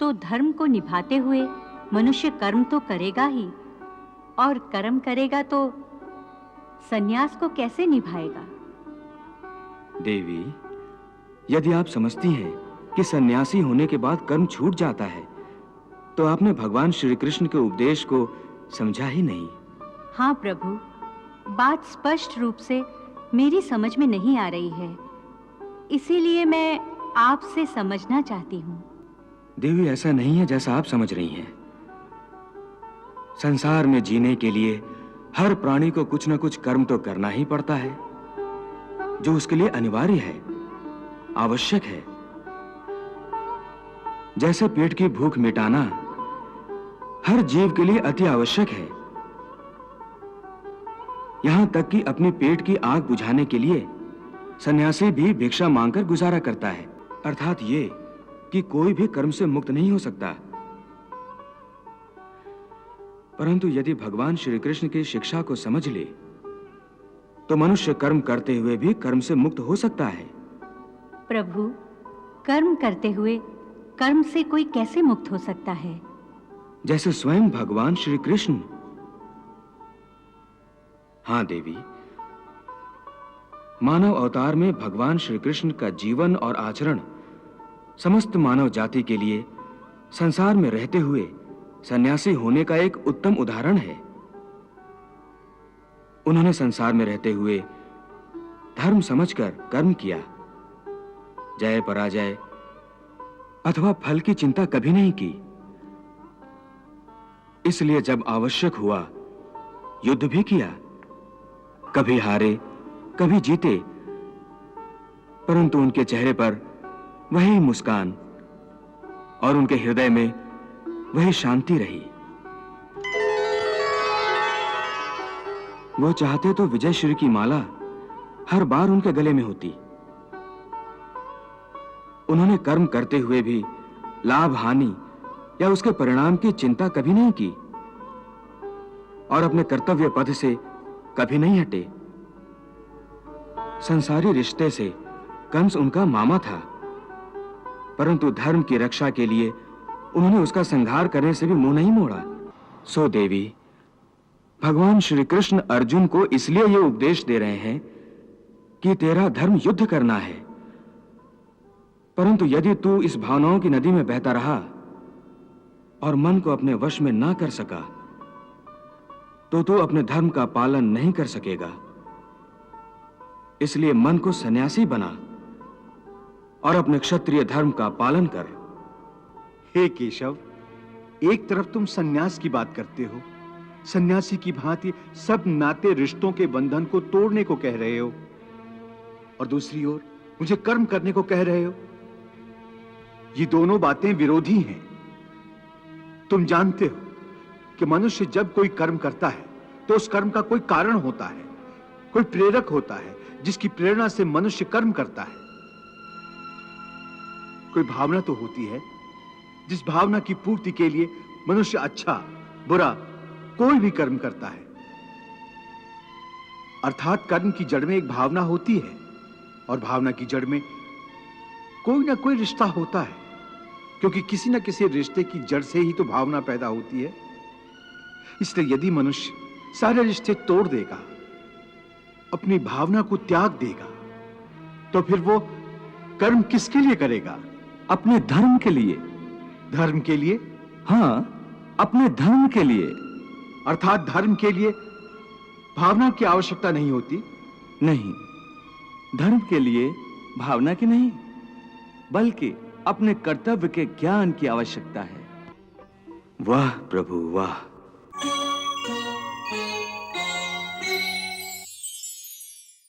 तो धर्म को निभाते हुए मनुष्य कर्म तो करेगा ही, और कर्म करेगा तो संन्यास को कैसे निभाएगा? देवी, यदि आप समझती हैं कि सन्यासी होने के बाद कर्म छूट जाता है, तो आपने भगवान श्री कृष्ण के उपदेश को समझा ही नहीं। हाँ प्रभु, बात स्पष्ट रूप से मेरी समझ में नहीं आ रही है, इसीलिए मैं आपसे समझना चाहती हूँ। देवी, ऐसा नहीं है जैसा आप समझ रही हैं। संसार में जीने के लिए हर प्राणी को कुछ न कुछ कर्म तो करना ही पड़ता है, जो उसके लिए अनिवार्य है, आवश्यक है। जैसे पेट की भूख मिटाना हर जीव के लिए अति आवश्यक है, यहां तक कि अपनी पेट की आग बुझाने के लिए सन्यासी भी भिक्षा मांगकर गुजारा करता है। अर्थात ये कि कोई भी कर्म से मुक्त नहीं हो सकता। परंतु यदि भगवान श्री कृष्ण की शिक्षा को समझ ले तो मनुष्य कर्म करते हुए भी कर्म से मुक्त हो सकता है। प्रभु, कर्म करते हुए कर्म से कोई कैसे मुक्त हो सकता है? जैसे स्वयं भगवान श्री कृष्ण। हाँ देवी, मानव अवतार में भगवान श्री कृष्ण का जीवन और आचरण समस्त मानव जाति के लिए संसार में रहते हुए सन्यासी होने का एक उत्तम उदाहरण है। उन्होंने संसार में रहते हुए धर्म समझकर कर्म किया, जय पराजय अथवा फल की चिंता कभी नहीं की। इसलिए जब आवश्यक हुआ युद्ध भी किया, कभी हारे कभी जीते, परंतु उनके चेहरे पर वही मुस्कान और उनके हृदय में वही शांति रही। वो चाहते तो विजय श्री की माला हर बार उनके गले में होती। उन्होंने कर्म करते हुए भी लाभ हानि या उसके परिणाम की चिंता कभी नहीं की और अपने कर्तव्य पथ से कभी नहीं हटे। संसारी रिश्ते से कंस उनका मामा था, परंतु धर्म की रक्षा के लिए उन्होंने उसका संहार करने से भी मुंह नहीं मोड़ा। सो देवी, भगवान श्री कृष्ण अर्जुन को इसलिए यह उपदेश दे रहे हैं कि तेरा धर्म युद्ध करना है, परंतु यदि तू इस भावनाओं की नदी में बहता रहा और मन को अपने वश में ना कर सका तो तू अपने धर्म का पालन नहीं कर सकेगा। इसलिए मन को सन्यासी बना और अपने क्षत्रिय धर्म का पालन कर। हे केशव, एक तरफ तुम सन्यास की बात करते हो, सन्यासी की भांति सब नाते रिश्तों के बंधन को तोड़ने को कह रहे हो, और दूसरी ओर मुझे कर्म करने को कह रहे हो। ये दोनों बातें विरोधी हैं। तुम जानते हो कि मनुष्य जब कोई कर्म करता है तो उस कर्म का कोई कारण होता है, कोई प्रेरक होता है जिसकी प्रेरणा से मनुष्य कर्म करता है। कोई भावना तो होती है जिस भावना की पूर्ति के लिए मनुष्य अच्छा बुरा कोई भी कर्म करता है। अर्थात कर्म की जड़ में एक भावना होती है और भावना की जड़ में कोई ना कोई रिश्ता होता है, क्योंकि किसी ना किसी रिश्ते की जड़ से ही तो भावना पैदा होती है। इसलिए यदि मनुष्य सारे रिश्ते तोड़ देगा, अपनी भावना को त्याग देगा, तो फिर वो कर्म किसके लिए करेगा? अपने धर्म के लिए। धर्म के लिए? हाँ, अपने धर्म के लिए। अर्थात धर्म के लिए भावना की आवश्यकता नहीं होती? नहीं, धर्म के लिए भावना की नहीं, बल्कि अपने कर्तव्य के ज्ञान की आवश्यकता है। वाह प्रभु वाह।